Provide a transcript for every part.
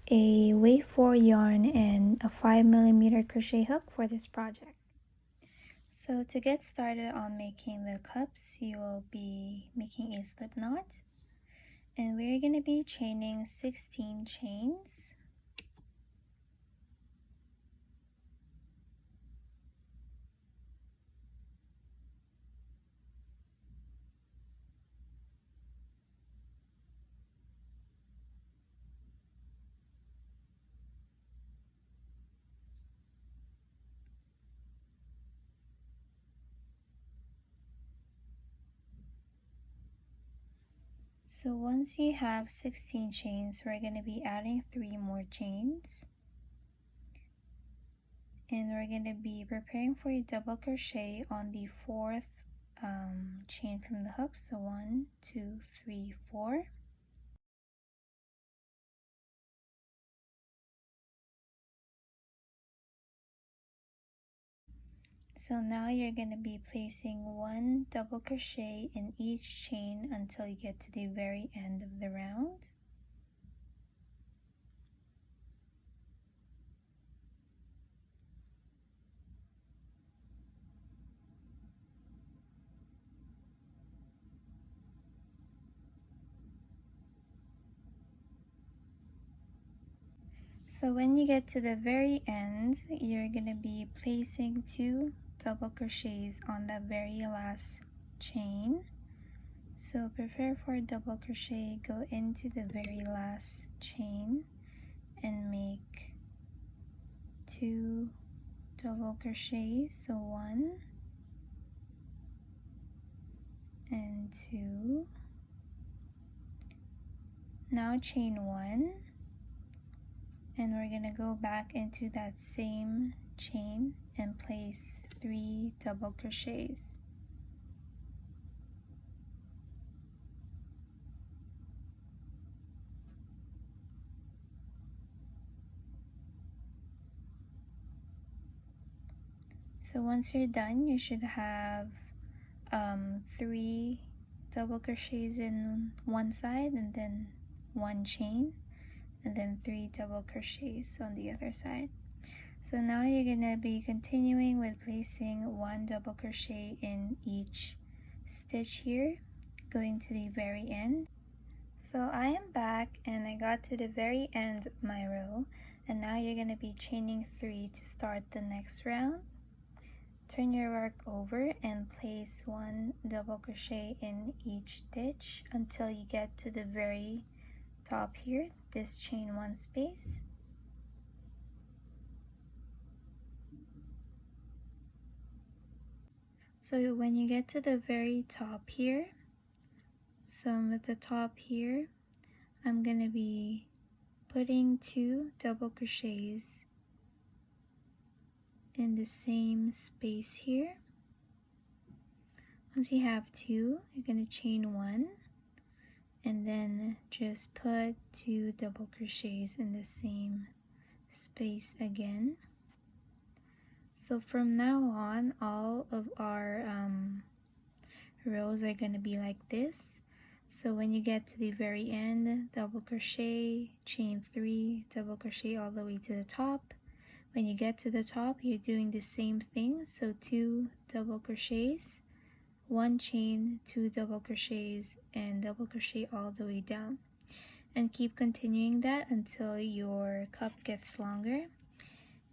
a wave 4 yarn and a 5mm crochet hook for this project. So to get started on making the cups, you will be making a slip knot, and we're going to be chaining 16 chains. So once you have 16 chains, we're going to be adding 3 more chains. And we're going to be preparing for a double crochet on the 4th chain from the hook. So 1, 2, 3, 4. So now you're going to be placing 1 double crochet in each chain until you get to the very end of the round. So when you get to the very end, you're going to be placing 2 double crochets on the very last chain. So prepare for a double crochet, go into the very last chain and make 2 double crochets. So 1 and 2. Now chain 1, and we're going to go back into that same chain and place 3 double crochets. So once you're done, you should have 3 double crochets in one side, and then 1 chain, and then 3 double crochets on the other side. So now you're going to be continuing with placing 1 double crochet in each stitch here, going to the very end. So I am back and I got to the very end of my row, and now you're going to be chaining 3 to start the next round. Turn your work over and place 1 double crochet in each stitch until you get to the very top here, this chain 1 space. So when you get to the very top here, so I'm at the top here, I'm going to be putting 2 double crochets in the same space here. Once you have 2, you're going to chain 1 and then just put 2 double crochets in the same space again. So from now on, all of our rows are going to be like this. So when you get to the very end, double crochet, chain 3, double crochet all the way to the top. When you get to the top, you're doing the same thing. So 2 double crochets, 1 chain, 2 double crochets, and double crochet all the way down. And keep continuing that until your cup gets longer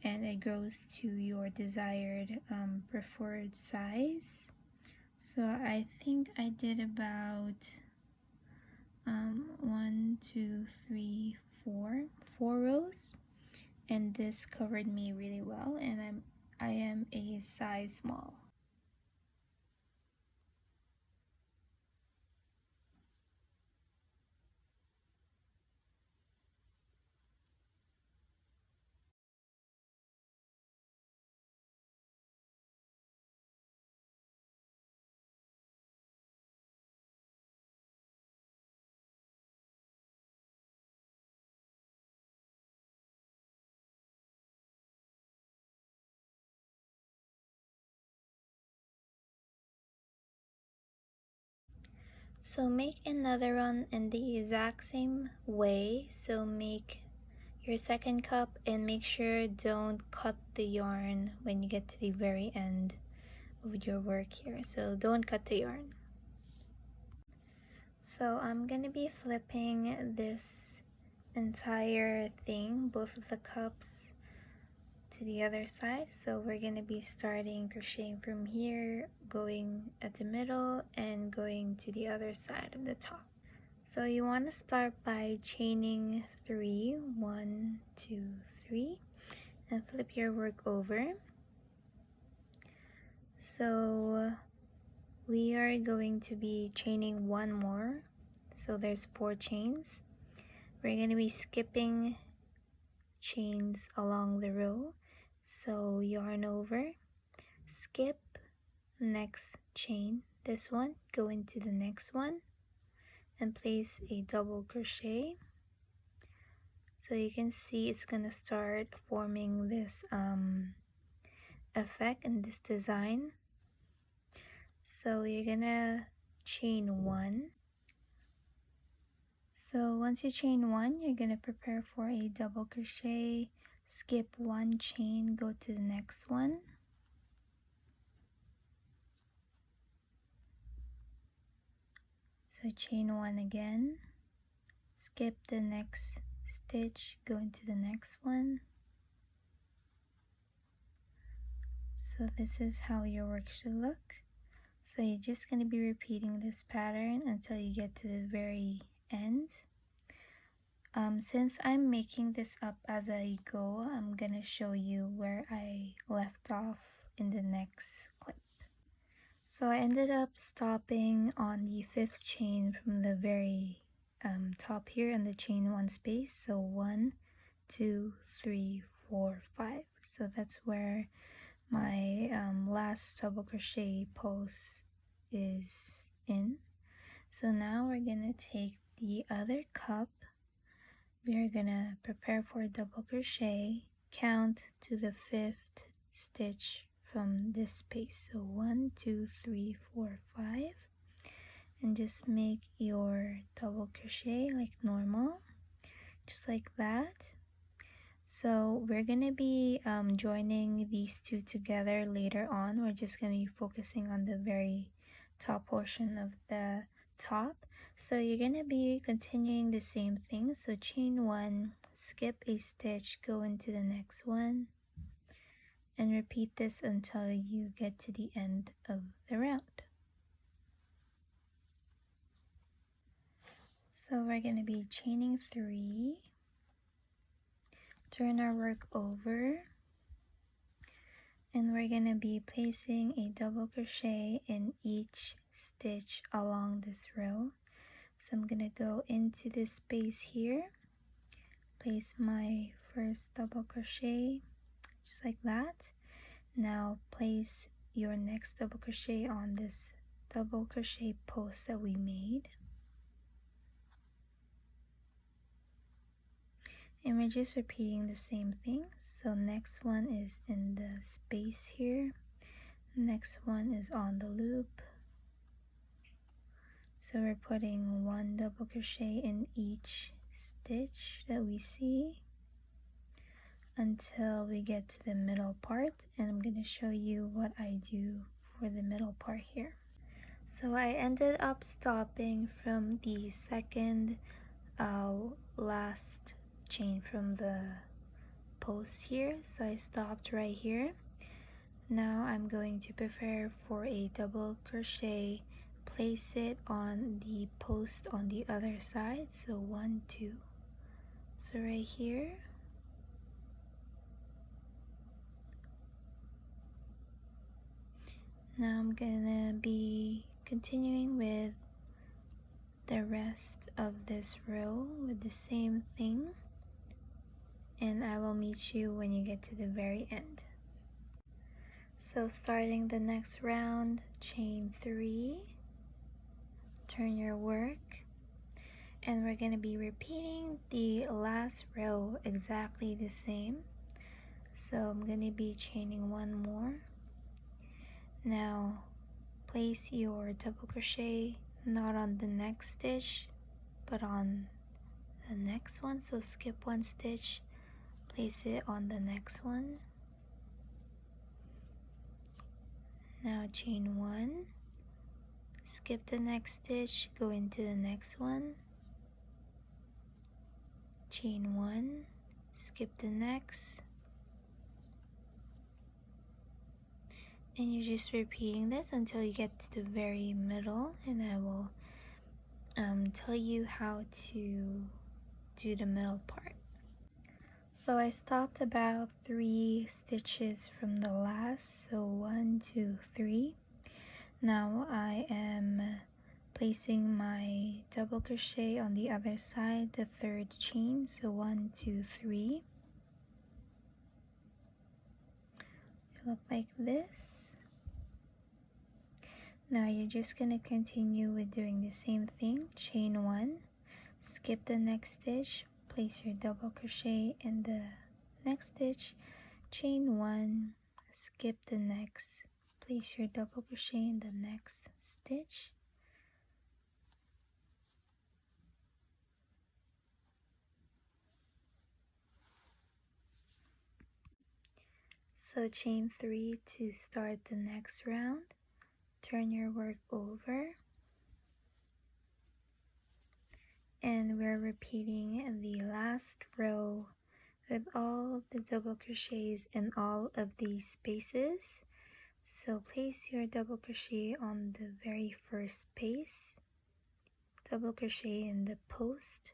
and it grows to your desired preferred size. So I think I did about 1, 2, 3, 4 rows, and this covered me really well, and I am a size small. So make another one in the exact same way. So make your second cup, and make sure don't cut the yarn when you get to the very end of your work here. So don't cut the yarn. So I'm gonna be flipping this entire thing, both of the cups, to the other side. So we're gonna be starting crocheting from here, going at the middle and going to the other side of the top. So you want to start by chaining 3, 1, 2, 3, and flip your work over. So we are going to be chaining one more, so there's 4 chains. We're going to be skipping chains along the row. So yarn over, skip, next chain, this one, go into the next one, and place a double crochet. So you can see it's gonna start forming this effect and this design. So you're gonna chain 1. So once you chain 1, you're gonna prepare for a double crochet, skip 1 chain, go to the next one. So chain 1 again, skip the next stitch, go into the next one. So this is how your work should look. So you're just going to be repeating this pattern until you get to the very end. Since I'm making this up as I go, I'm going to show you where I left off in the next clip. So I ended up stopping on the 5th chain from the very top here in the chain 1 space. So 1, 2, 3, 4, 5. So that's where my last double crochet post is in. So now we're gonna take the other cup, we're gonna prepare for a double crochet, count to the 5th stitch from this space. So 1, 2, 3, 4, 5, and just make your double crochet like normal, just like that. So we're gonna be joining these two together later on. We're just gonna be focusing on the very top portion of the top. So you're gonna be continuing the same thing. So chain 1, skip a stitch, go into the next one, and repeat this until you get to the end of the round. So we're gonna be chaining 3, turn our work over, and we're gonna be placing a double crochet in each stitch along this row. So I'm gonna go into this space here, place my first double crochet just like that. Now place your next double crochet on this double crochet post that we made, and we're just repeating the same thing. So next one is in the space here, next one is on the loop. So we're putting 1 double crochet in each stitch that we see until we get to the middle part, and I'm going to show you what I do for the middle part here. So I ended up stopping from the second last chain from the post here. So I stopped right here. Now I'm going to prepare for a double crochet, place it on the post on the other side. So 1, 2. So right here. Now I'm gonna be continuing with the rest of this row with the same thing, and I will meet you when you get to the very end. So starting the next round, chain 3, turn your work, and we're going to be repeating the last row exactly the same. So I'm going to be chaining 1 more. Now place your double crochet not on the next stitch but on the next one. So skip 1 stitch, place it on the next one. Now chain 1, skip the next stitch, go into the next one, chain 1, skip the next, and you're just repeating this until you get to the very middle, and I will tell you how to do the middle part. So I stopped about 3 stitches from the last, so 1, 2, 3. Now I am placing my double crochet on the other side, the 3rd chain, so 1, 2, 3. It look like this. Now you're just going to continue with doing the same thing. Chain 1, skip the next stitch, place your double crochet in the next stitch, chain 1, skip the next, place your double crochet in the next stitch, so chain 3 to start the next round. Turn your work over, and we're repeating the last row with all the double crochets in all of these spaces. So place your double crochet on the very first space, double crochet in the post,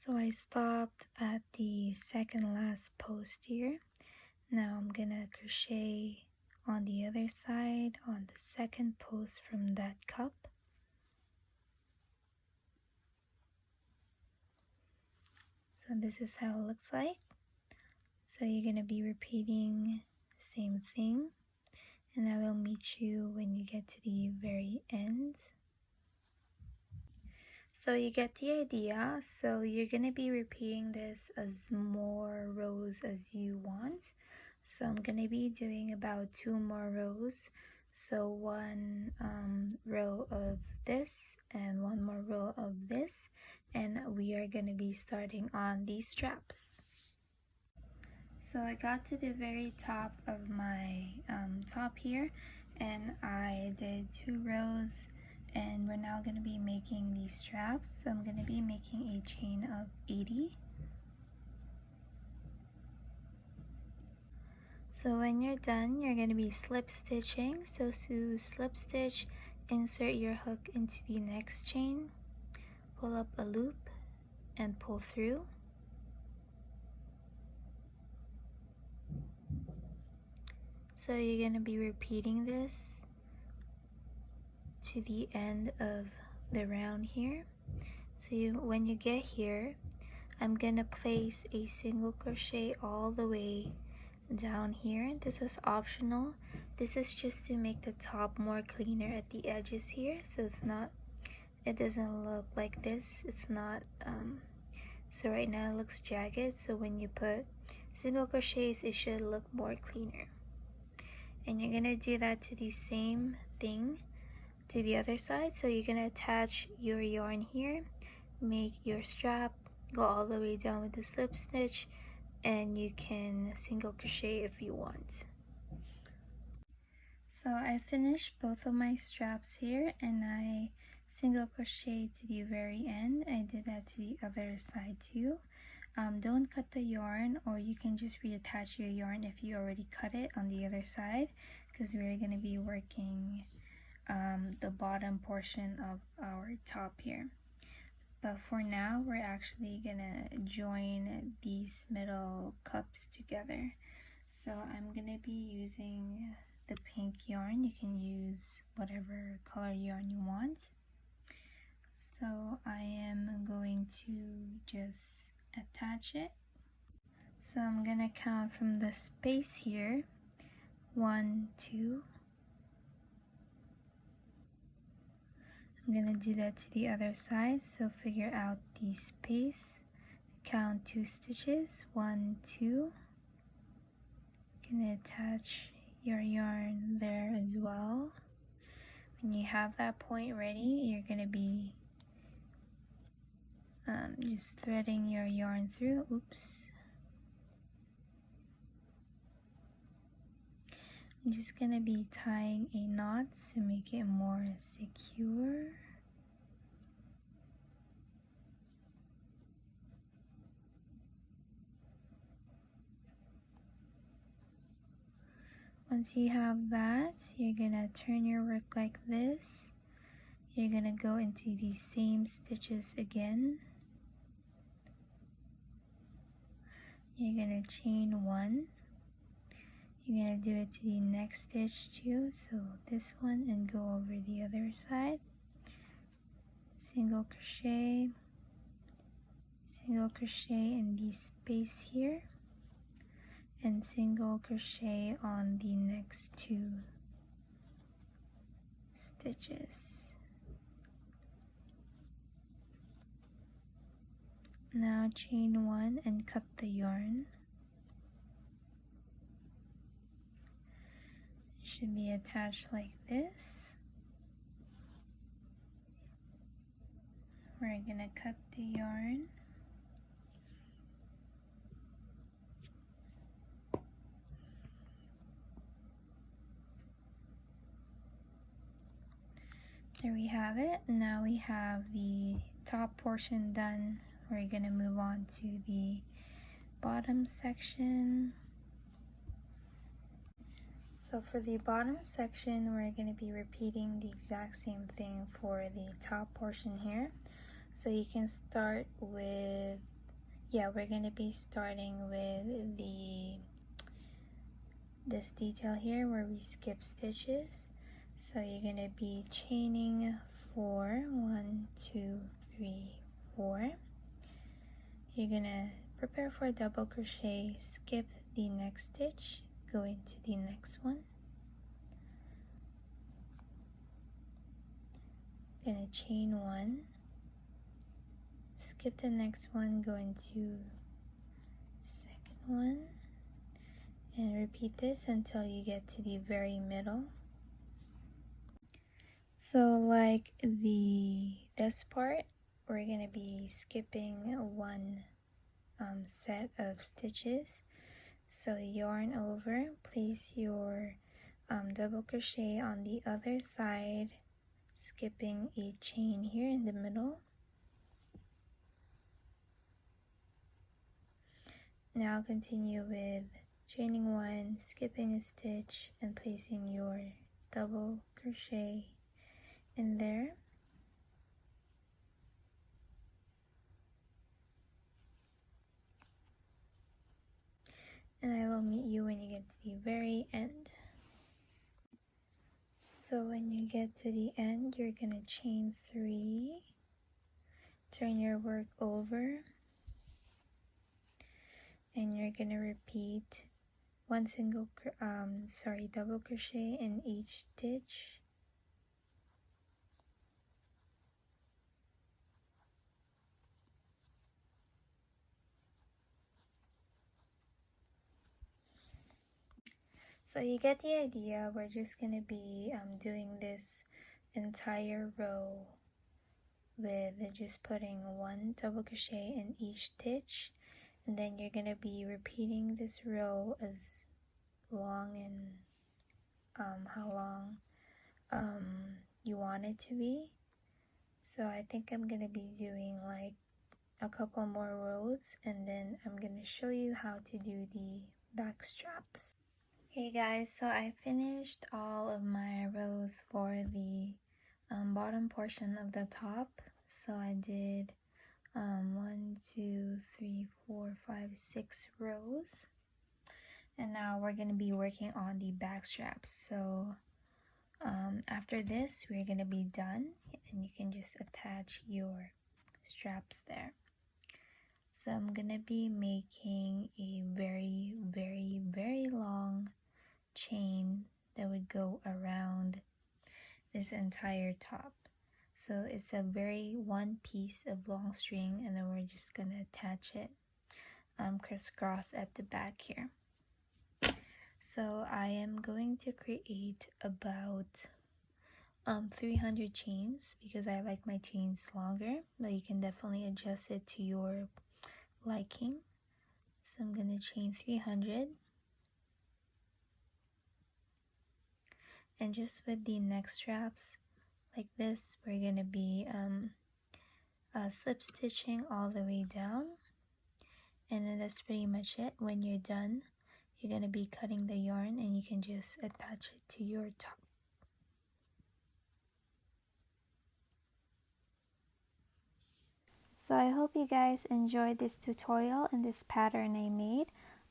so I stopped at the second last post here. Now I'm gonna crochet on the other side on the second post from that cup. So this is how it looks like. So you're gonna be repeating the same thing, and I will meet you when you get to the very end. So you get the idea. So you're gonna be repeating this as more rows as you want. So I'm gonna be doing about 2 more rows. So 1 row of this and 1 more row of this, and we are gonna be starting on these straps. So I got to the very top of my top here, and I did 2 rows, and we're now going to be making these straps. So I'm going to be making a chain of 80. So when you're done, you're going to be slip stitching. So to slip stitch, insert your hook into the next chain, pull up a loop, and pull through. So you're going to be repeating this to the end of the round here. So when you get here, I'm going to place a single crochet all the way down here. This is optional. This is just to make the top more cleaner at the edges here, so it doesn't look like this. It's not so right now it looks jagged, so when you put single crochets it should look more cleaner. And you're gonna do that to the same thing to the other side. So you're gonna attach your yarn here, make your strap, go all the way down with the slip stitch, and you can single crochet if you want. So I finished both of my straps here, and I single crochet to the very end. I did that to the other side too. Don't cut the yarn, or you can just reattach your yarn if you already cut it on the other side, because we're going to be working the bottom portion of our top here. But for now, we're actually gonna join these middle cups together. So I'm gonna be using the pink yarn. You can use whatever color yarn you want. So I am going to just attach it. So I'm gonna count from the space here, 1, 2, I'm gonna do that to the other side, so figure out the space, count 2 stitches, 1, 2. Gonna attach your yarn there as well. When you have that point ready, you're gonna be just threading your yarn through. Oops. I'm just gonna be tying a knot to make it more secure. Once you have that, you're gonna turn your work like this. You're gonna go into the same stitches again. You're gonna chain 1. You're gonna do it to the next stitch too, so this one, and go over the other side. Single crochet in the space here, and single crochet on the next 2 stitches. Now chain 1 and cut the yarn. It should be attached like this. We're gonna cut the yarn. There we have it. Now we have the top portion done. We're gonna move on to the bottom section. So for the bottom section, we're gonna be repeating the exact same thing for the top portion here. So you can start with, we're gonna be starting with this detail here where we skip stitches. So you're gonna be chaining 4, 1, 2, 3, 4. You're gonna prepare for a double crochet, skip the next stitch, go into the next one. Gonna chain 1, skip the next one, go into second one, and repeat this until you get to the very middle. So like this part, we're gonna be skipping 1 set of stitches. So yarn over, place your double crochet on the other side, skipping a chain here in the middle. Now continue with chaining 1, skipping a stitch, and placing your double crochet in there. And I will meet you when you get to the very end. So when you get to the end, you're gonna chain 3, turn your work over, and you're gonna repeat double crochet in each stitch. So you get the idea. We're just gonna be doing this entire row with just putting 1 double crochet in each stitch, and then you're gonna be repeating this row as long and how long you want it to be. So I think I'm gonna be doing like a couple more rows, and then I'm gonna show you how to do the back straps. Hey guys, so I finished all of my rows for the bottom portion of the top. So I did 1, 2, 3, 4, 5, 6 rows, and now we're going to be working on the back straps. So after this, we're going to be done, and you can just attach your straps there. So I'm going to be making a very, very, very long chain that would go around this entire top. So it's a very one piece of long string, and then we're just gonna attach it crisscross at the back here. So I am going to create about 300 chains because I like my chains longer, but you can definitely adjust it to your liking. So I'm gonna chain 300, and just with the neck straps like this, we're gonna be slip stitching all the way down, and then that's pretty much it. When you're done, you're gonna be cutting the yarn and you can just attach it to your top. So I hope you guys enjoyed this tutorial and this pattern I made.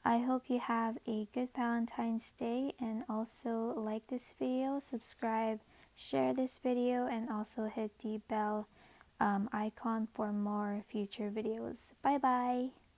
I hope you have a good Valentine's Day, and also like this video, subscribe, share this video, and also hit the bell icon for more future videos. Bye bye!